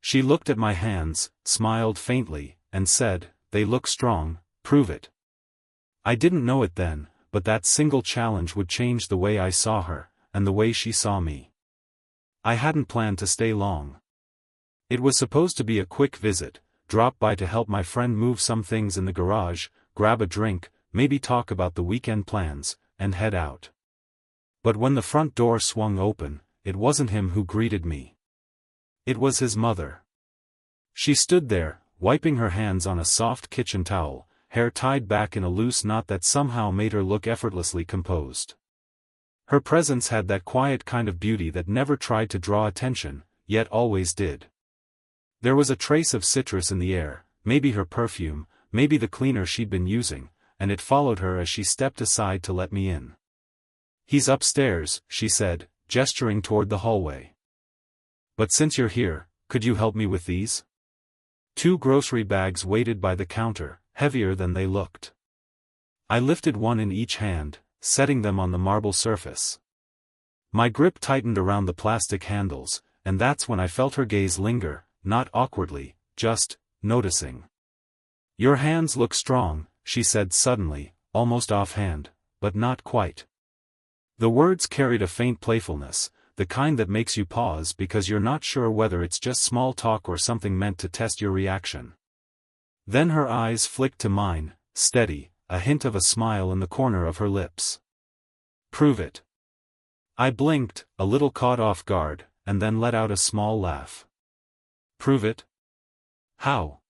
She looked at my hands, smiled faintly, and said, "They look strong, prove it." I didn't know it then, but that single challenge would change the way I saw her, and the way she saw me. I hadn't planned to stay long. It was supposed to be a quick visit, drop by to help my friend move some things in the garage, grab a drink, maybe talk about the weekend plans, and head out. But when the front door swung open, it wasn't him who greeted me. It was his mother. She stood there, wiping her hands on a soft kitchen towel, hair tied back in a loose knot that somehow made her look effortlessly composed. Her presence had that quiet kind of beauty that never tried to draw attention, yet always did. There was a trace of citrus in the air, maybe her perfume, maybe the cleaner she'd been using, and it followed her as she stepped aside to let me in. "He's upstairs," she said, gesturing toward the hallway. "But since you're here, could you help me with these?" 2 grocery bags waited by the counter, heavier than they looked. I lifted one in each hand, setting them on the marble surface. My grip tightened around the plastic handles, and that's when I felt her gaze linger, not awkwardly, just noticing. "Your hands look strong," she said suddenly, almost offhand, but not quite. The words carried a faint playfulness, the kind that makes you pause because you're not sure whether it's just small talk or something meant to test your reaction. Then her eyes flicked to mine, steady, a hint of a smile in the corner of her lips. "Prove it." I blinked, a little caught off guard, and then let out a small laugh. "Prove it? How?"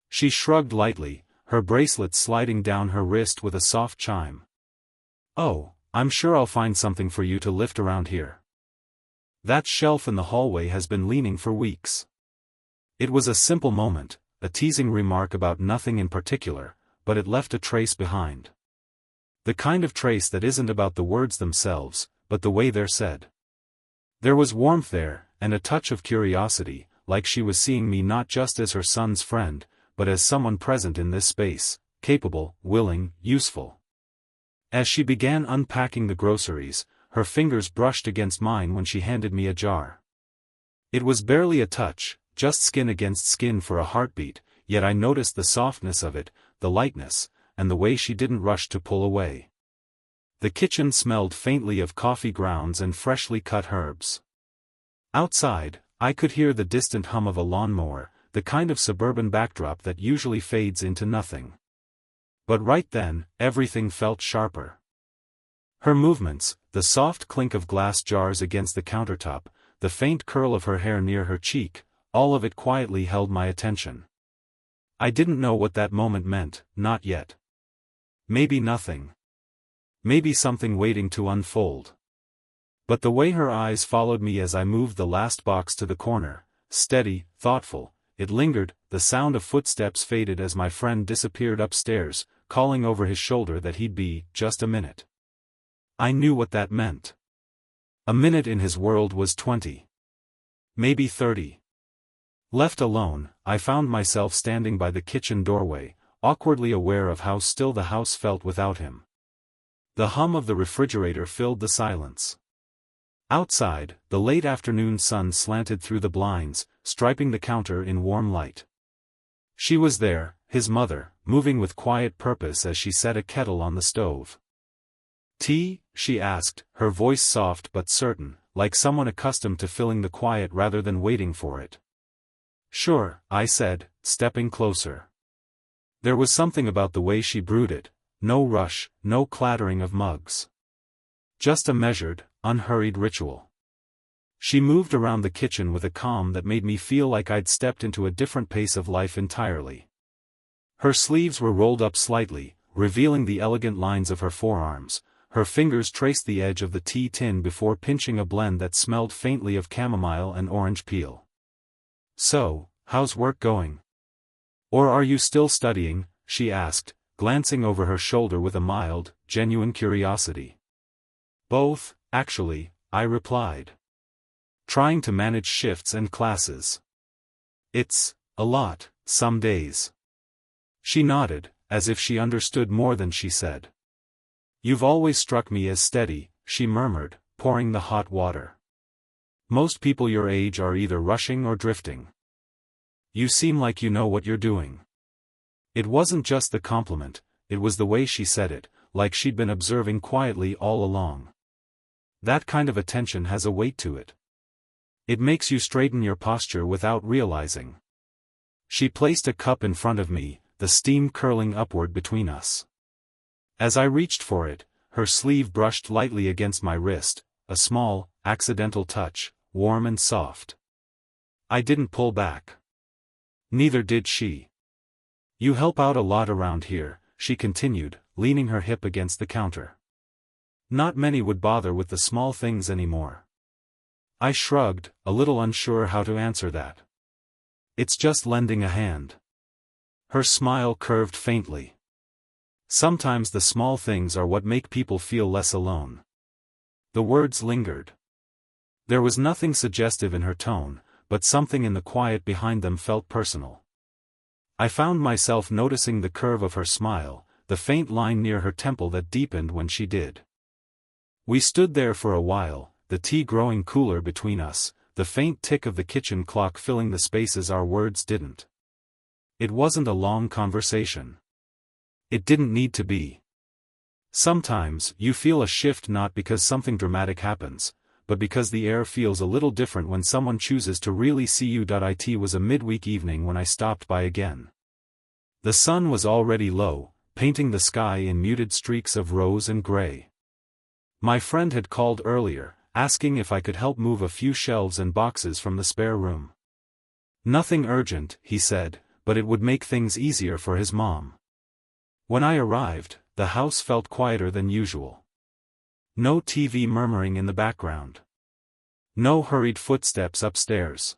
She shrugged lightly, her bracelet sliding down her wrist with a soft chime. "Oh, I'm sure I'll find something for you to lift around here. That shelf in the hallway has been leaning for weeks." It was a simple moment, a teasing remark about nothing in particular, but it left a trace behind. The kind of trace that isn't about the words themselves, but the way they're said. There was warmth there, and a touch of curiosity, like she was seeing me not just as her son's friend, but as someone present in this space, capable, willing, useful. As she began unpacking the groceries, her fingers brushed against mine when she handed me a jar. It was barely a touch, just skin against skin for a heartbeat, yet I noticed the softness of it, the lightness, and the way she didn't rush to pull away. The kitchen smelled faintly of coffee grounds and freshly cut herbs. Outside, I could hear the distant hum of a lawnmower, the kind of suburban backdrop that usually fades into nothing. But right then, everything felt sharper. Her movements, the soft clink of glass jars against the countertop, the faint curl of her hair near her cheek, all of it quietly held my attention. I didn't know what that moment meant, not yet. Maybe nothing. Maybe something waiting to unfold. But the way her eyes followed me as I moved the last box to the corner, steady, thoughtful, it lingered, the sound of footsteps faded as my friend disappeared upstairs, calling over his shoulder that he'd be, just a minute. I knew what that meant. A minute in his world was 20. Maybe 30. Left alone, I found myself standing by the kitchen doorway, awkwardly aware of how still the house felt without him. The hum of the refrigerator filled the silence. Outside, the late afternoon sun slanted through the blinds, striping the counter in warm light. She was there, his mother, moving with quiet purpose as she set a kettle on the stove. "Tea?" she asked, her voice soft but certain, like someone accustomed to filling the quiet rather than waiting for it. "Sure," I said, stepping closer. There was something about the way she brewed it, no rush, no clattering of mugs. Just a measured, unhurried ritual. She moved around the kitchen with a calm that made me feel like I'd stepped into a different pace of life entirely. Her sleeves were rolled up slightly, revealing the elegant lines of her forearms. Her fingers traced the edge of the tea tin before pinching a blend that smelled faintly of chamomile and orange peel. "So, how's work going? Or are you still studying?" she asked, glancing over her shoulder with a mild, genuine curiosity. "Both, actually," I replied. "Trying to manage shifts and classes. It's a lot, some days." She nodded, as if she understood more than she said. "You've always struck me as steady," she murmured, pouring the hot water. "Most people your age are either rushing or drifting." You seem like you know what you're doing." It wasn't just the compliment, it was the way she said it, like she'd been observing quietly all along. That kind of attention has a weight to it. It makes you straighten your posture without realizing. She placed a cup in front of me, the steam curling upward between us. As I reached for it, her sleeve brushed lightly against my wrist, a small, accidental touch, warm and soft. I didn't pull back. Neither did she. "You help out a lot around here," she continued, leaning her hip against the counter. "Not many would bother with the small things anymore." I shrugged, a little unsure how to answer that. "It's just lending a hand." Her smile curved faintly. "Sometimes the small things are what make people feel less alone." The words lingered. There was nothing suggestive in her tone, but something in the quiet behind them felt personal. I found myself noticing the curve of her smile, the faint line near her temple that deepened when she did. We stood there for a while, the tea growing cooler between us, the faint tick of the kitchen clock filling the spaces our words didn't. It wasn't a long conversation. It didn't need to be. Sometimes you feel a shift not because something dramatic happens, but because the air feels a little different when someone chooses to really see you. It was a midweek evening when I stopped by again. The sun was already low, painting the sky in muted streaks of rose and gray. My friend had called earlier, asking if I could help move a few shelves and boxes from the spare room. Nothing urgent, he said, but it would make things easier for his mom. When I arrived, the house felt quieter than usual. No TV murmuring in the background. No hurried footsteps upstairs.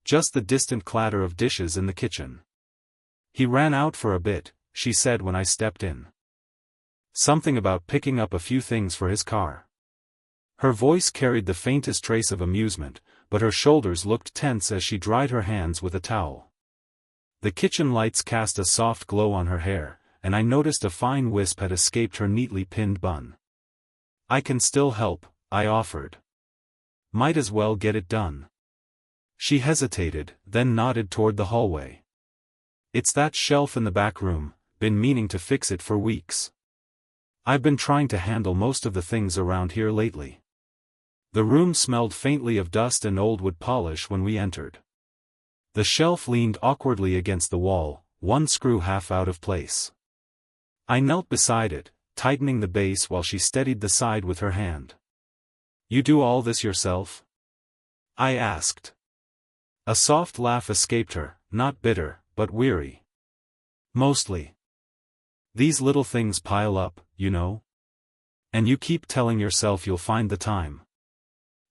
Just the distant clatter of dishes in the kitchen. "He ran out for a bit," she said when I stepped in. "Something about picking up a few things for his car." Her voice carried the faintest trace of amusement, but her shoulders looked tense as she dried her hands with a towel. The kitchen lights cast a soft glow on her hair, and I noticed a fine wisp had escaped her neatly pinned bun. "I can still help," I offered. "Might as well get it done." She hesitated, then nodded toward the hallway. "It's that shelf in the back room, been meaning to fix it for weeks. I've been trying to handle most of the things around here lately." The room smelled faintly of dust and old wood polish when we entered. The shelf leaned awkwardly against the wall, one screw half out of place. I knelt beside it, tightening the base while she steadied the side with her hand. "You do all this yourself?" I asked. A soft laugh escaped her, not bitter, but weary. "Mostly. These little things pile up, you know? And you keep telling yourself you'll find the time."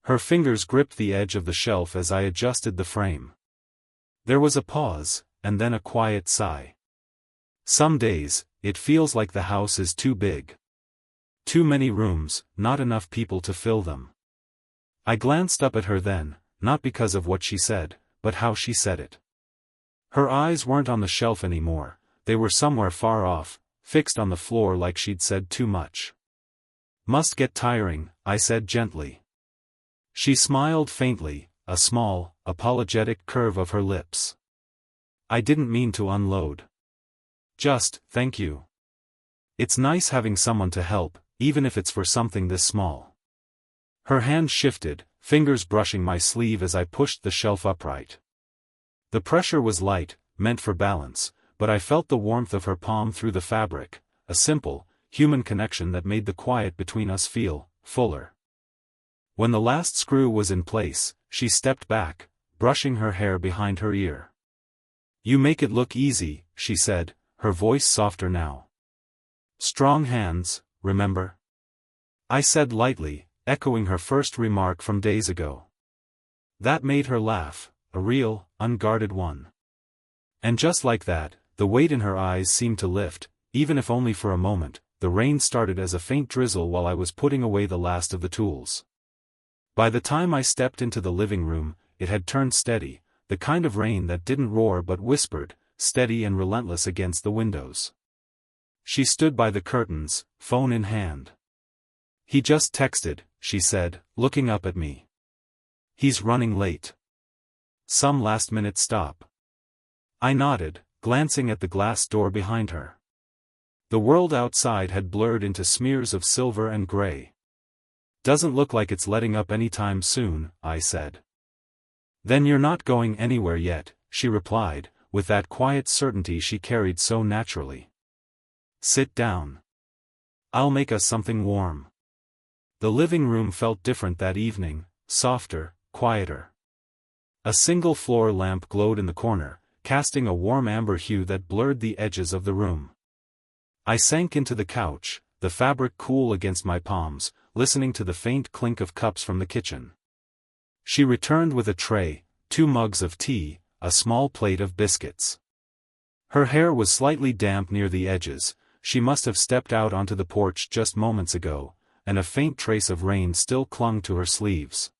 Her fingers gripped the edge of the shelf as I adjusted the frame. There was a pause, and then a quiet sigh. "Some days, it feels like the house is too big. Too many rooms, not enough people to fill them." I glanced up at her then, not because of what she said, but how she said it. Her eyes weren't on the shelf anymore, they were somewhere far off, fixed on the floor like she'd said too much. "Must get tiring," I said gently. She smiled faintly, a small, apologetic curve of her lips. "I didn't mean to unload. Just, thank you. It's nice having someone to help, even if it's for something this small." Her hand shifted, fingers brushing my sleeve as I pushed the shelf upright. The pressure was light, meant for balance, but I felt the warmth of her palm through the fabric, a simple, human connection that made the quiet between us feel fuller. When the last screw was in place, she stepped back, brushing her hair behind her ear. "You make it look easy," she said, her voice softer now. "Strong hands, remember?" I said lightly, echoing her first remark from days ago. That made her laugh, a real, unguarded one. And just like that, the weight in her eyes seemed to lift, even if only for a moment. The rain started as a faint drizzle while I was putting away the last of the tools. By the time I stepped into the living room, it had turned steady, the kind of rain that didn't roar but whispered, steady and relentless against the windows. She stood by the curtains, phone in hand. "He just texted," she said, looking up at me. "He's running late. Some last-minute stop." I nodded, glancing at the glass door behind her. The world outside had blurred into smears of silver and gray. Doesn't look like it's letting up anytime soon, I said. Then you're not going anywhere yet, she replied, with that quiet certainty she carried so naturally. Sit down. I'll make us something warm. The living room felt different that evening, softer, quieter. A single floor lamp glowed in the corner, casting a warm amber hue that blurred the edges of the room. I sank into the couch, the fabric cool against my palms, listening to the faint clink of cups from the kitchen. She returned with a tray, 2 mugs of tea, a small plate of biscuits. Her hair was slightly damp near the edges, she must have stepped out onto the porch just moments ago, and a faint trace of rain still clung to her sleeves.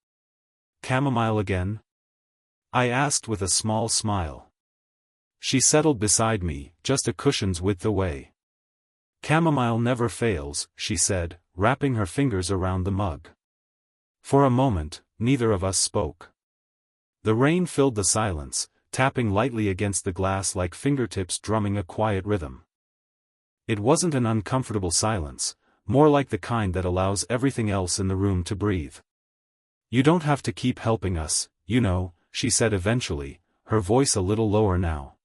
Chamomile again? I asked with a small smile. She settled beside me, just a cushion's width away. Chamomile never fails, she said, wrapping her fingers around the mug. For a moment, neither of us spoke. The rain filled the silence, tapping lightly against the glass like fingertips drumming a quiet rhythm. It wasn't an uncomfortable silence, more like the kind that allows everything else in the room to breathe. You don't have to keep helping us, you know, she said eventually, her voice a little lower now.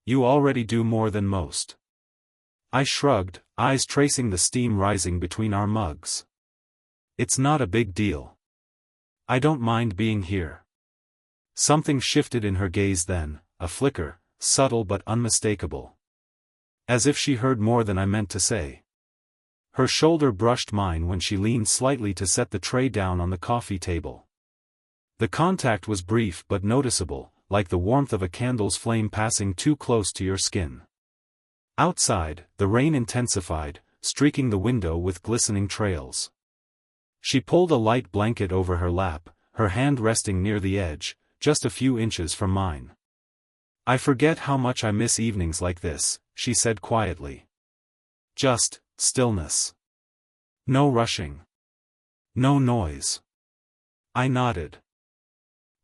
You already do more than most. I shrugged, eyes tracing the steam rising between our mugs. It's not a big deal. I don't mind being here. Something shifted in her gaze then, a flicker, subtle but unmistakable. As if she heard more than I meant to say. Her shoulder brushed mine when she leaned slightly to set the tray down on the coffee table. The contact was brief but noticeable, like the warmth of a candle's flame passing too close to your skin. Outside, the rain intensified, streaking the window with glistening trails. She pulled a light blanket over her lap, her hand resting near the edge, just a few inches from mine. I forget how much I miss evenings like this, she said quietly. Just stillness. No rushing. No noise. I nodded.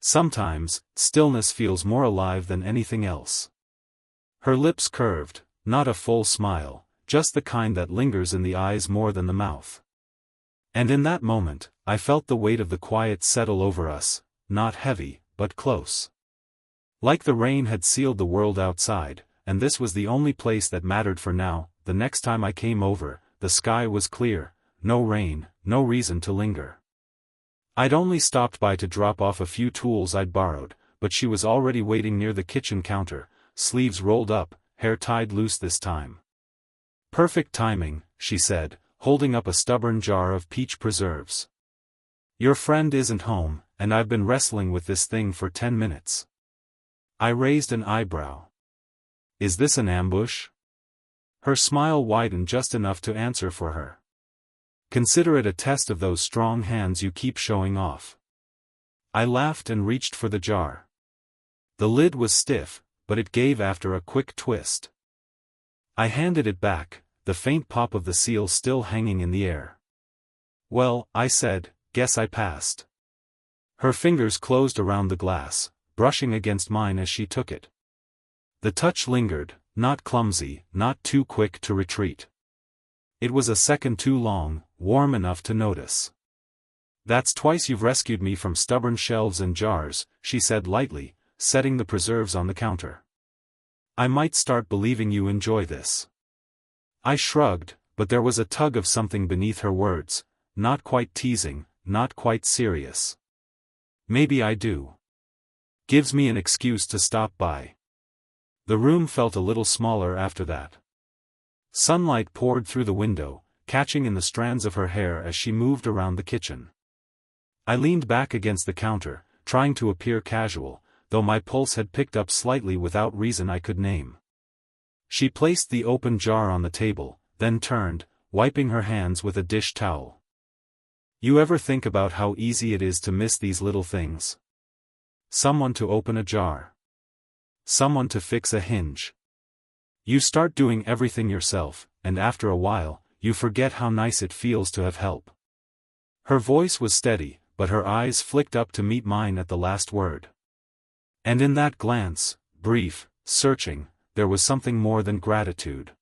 Sometimes, stillness feels more alive than anything else. Her lips curved, not a full smile, just the kind that lingers in the eyes more than the mouth. And in that moment, I felt the weight of the quiet settle over us, not heavy, but close. Like the rain had sealed the world outside, and this was the only place that mattered for now. The next time I came over, the sky was clear, no rain, no reason to linger. I'd only stopped by to drop off a few tools I'd borrowed, but she was already waiting near the kitchen counter, sleeves rolled up, hair tied loose this time. Perfect timing, she said, holding up a stubborn jar of peach preserves. Your friend isn't home, and I've been wrestling with this thing for 10 minutes. I raised an eyebrow. Is this an ambush? Her smile widened just enough to answer for her. Consider it a test of those strong hands you keep showing off. I laughed and reached for the jar. The lid was stiff, but it gave after a quick twist. I handed it back, the faint pop of the seal still hanging in the air. Well, I said, guess I passed. Her fingers closed around the glass, brushing against mine as she took it. The touch lingered, not clumsy, not too quick to retreat. It was a second too long, warm enough to notice. That's twice you've rescued me from stubborn shelves and jars, she said lightly, setting the preserves on the counter. I might start believing you enjoy this. I shrugged, but there was a tug of something beneath her words, not quite teasing, not quite serious. Maybe I do. Gives me an excuse to stop by. The room felt a little smaller after that. Sunlight poured through the window, catching in the strands of her hair as she moved around the kitchen. I leaned back against the counter, trying to appear casual, though my pulse had picked up slightly without reason I could name. She placed the open jar on the table, then turned, wiping her hands with a dish towel. You ever think about how easy it is to miss these little things? Someone to open a jar. Someone to fix a hinge. You start doing everything yourself, and after a while, you forget how nice it feels to have help. Her voice was steady, but her eyes flicked up to meet mine at the last word. And in that glance, brief, searching, there was something more than gratitude.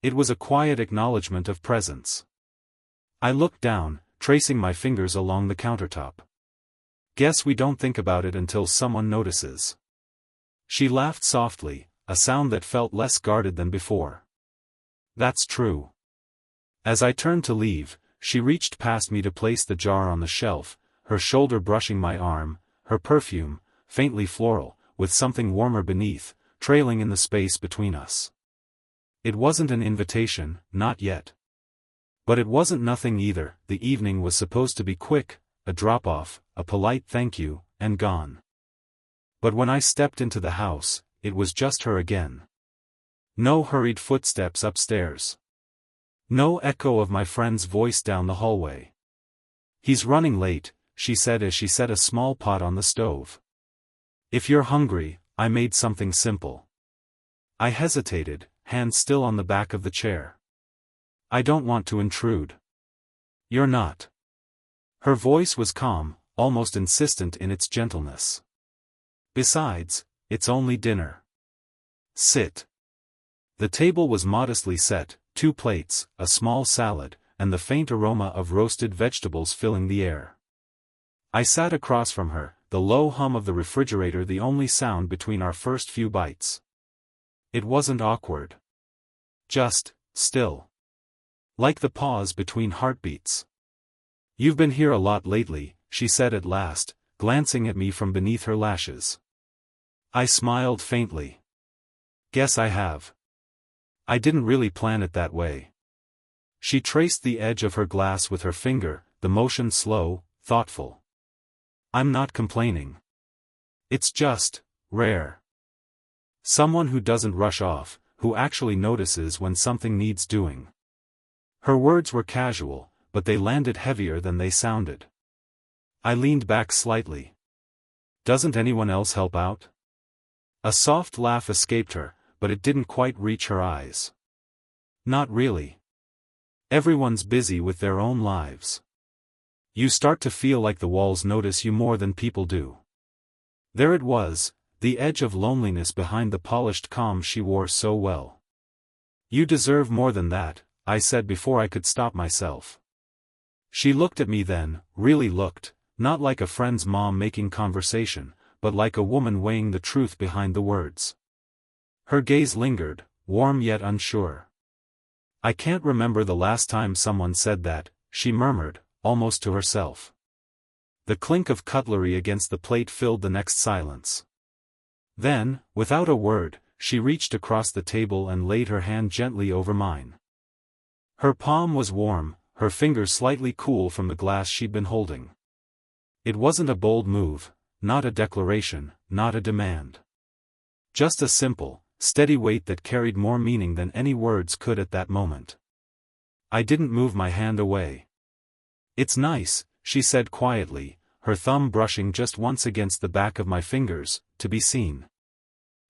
It was a quiet acknowledgement of presence. I looked down, tracing my fingers along the countertop. Guess we don't think about it until someone notices. She laughed softly, a sound that felt less guarded than before. That's true. As I turned to leave, she reached past me to place the jar on the shelf, her shoulder brushing my arm, her perfume, faintly floral, with something warmer beneath, trailing in the space between us. It wasn't an invitation, not yet. But it wasn't nothing either. The evening was supposed to be quick, a drop-off, a polite thank you, and gone. But when I stepped into the house, it was just her again. No hurried footsteps upstairs. No echo of my friend's voice down the hallway. "He's running late," she said as she set a small pot on the stove. "If you're hungry, I made something simple." I hesitated, hand still on the back of the chair. "I don't want to intrude." "You're not." Her voice was calm, almost insistent in its gentleness. "Besides, it's only dinner. Sit." The table was modestly set, 2 plates, a small salad, and the faint aroma of roasted vegetables filling the air. I sat across from her, the low hum of the refrigerator the only sound between our first few bites. It wasn't awkward. Just still. Like the pause between heartbeats. "You've been here a lot lately," she said at last, glancing at me from beneath her lashes. I smiled faintly. "Guess I have. I didn't really plan it that way." She traced the edge of her glass with her finger, the motion slow, thoughtful. "I'm not complaining. It's just rare. Someone who doesn't rush off, who actually notices when something needs doing." Her words were casual, but they landed heavier than they sounded. I leaned back slightly. "Doesn't anyone else help out?" A soft laugh escaped her, but it didn't quite reach her eyes. "Not really. Everyone's busy with their own lives. You start to feel like the walls notice you more than people do." There it was, the edge of loneliness behind the polished calm she wore so well. "You deserve more than that," I said before I could stop myself. She looked at me then, really looked, not like a friend's mom making conversation, but like a woman weighing the truth behind the words. Her gaze lingered, warm yet unsure. "I can't remember the last time someone said that," she murmured, almost to herself. The clink of cutlery against the plate filled the next silence. Then, without a word, she reached across the table and laid her hand gently over mine. Her palm was warm, her fingers slightly cool from the glass she'd been holding. It wasn't a bold move, not a declaration, not a demand. Just a simple, steady weight that carried more meaning than any words could at that moment. I didn't move my hand away. "It's nice," she said quietly, her thumb brushing just once against the back of my fingers, "to be seen.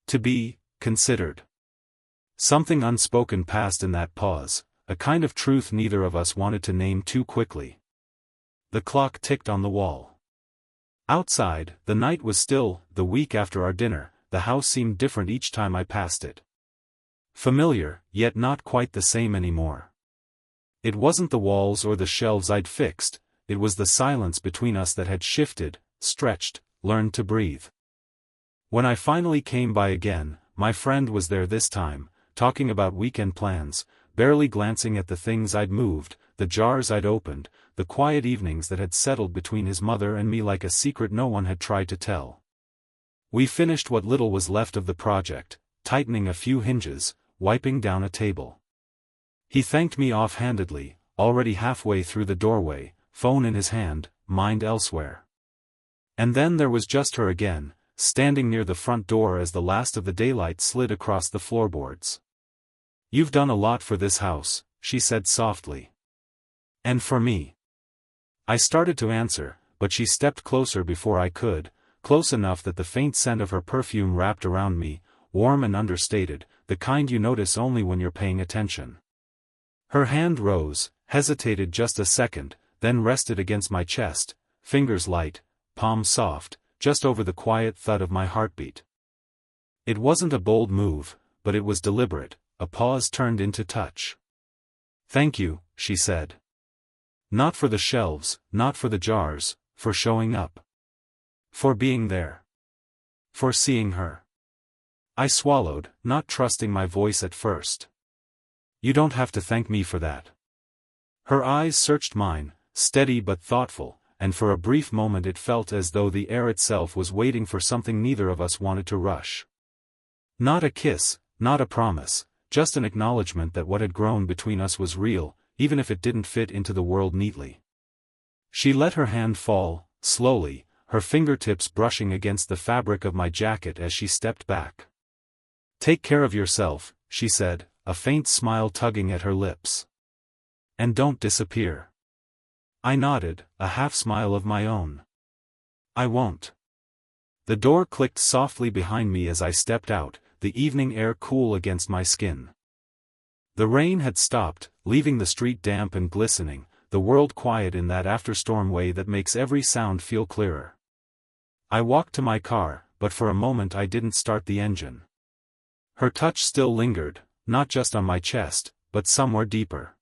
To be considered." Something unspoken passed in that pause, a kind of truth neither of us wanted to name too quickly. The clock ticked on the wall. Outside, the night was still. The week after our dinner, the house seemed different each time I passed it. Familiar, yet not quite the same anymore. It wasn't the walls or the shelves I'd fixed, it was the silence between us that had shifted, stretched, learned to breathe. When I finally came by again, my friend was there this time, talking about weekend plans, barely glancing at the things I'd moved, the jars I'd opened, the quiet evenings that had settled between his mother and me like a secret no one had tried to tell. We finished what little was left of the project, tightening a few hinges, wiping down a table. He thanked me offhandedly, already halfway through the doorway, phone in his hand, mind elsewhere. And then there was just her again, standing near the front door as the last of the daylight slid across the floorboards. "You've done a lot for this house," she said softly. "And for me." I started to answer, but she stepped closer before I could, close enough that the faint scent of her perfume wrapped around me, warm and understated, the kind you notice only when you're paying attention. Her hand rose, hesitated just a second, then rested against my chest, fingers light, palm soft, just over the quiet thud of my heartbeat. It wasn't a bold move, but it was deliberate, a pause turned into touch. "Thank you," she said. "Not for the shelves, not for the jars, for showing up. For being there. For seeing her." I swallowed, not trusting my voice at first. "You don't have to thank me for that." Her eyes searched mine, steady but thoughtful, and for a brief moment it felt as though the air itself was waiting for something neither of us wanted to rush. Not a kiss, not a promise, just an acknowledgement that what had grown between us was real, even if it didn't fit into the world neatly. She let her hand fall, slowly, her fingertips brushing against the fabric of my jacket as she stepped back. "Take care of yourself," she said, a faint smile tugging at her lips. "And don't disappear." I nodded, a half-smile of my own. "I won't." The door clicked softly behind me as I stepped out, the evening air cool against my skin. The rain had stopped, leaving the street damp and glistening, the world quiet in that after-storm way that makes every sound feel clearer. I walked to my car, but for a moment I didn't start the engine. Her touch still lingered, not just on my chest, but somewhere deeper.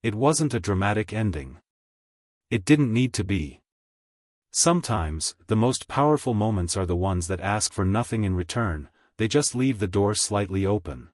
It wasn't a dramatic ending. It didn't need to be. Sometimes, the most powerful moments are the ones that ask for nothing in return, they just leave the door slightly open.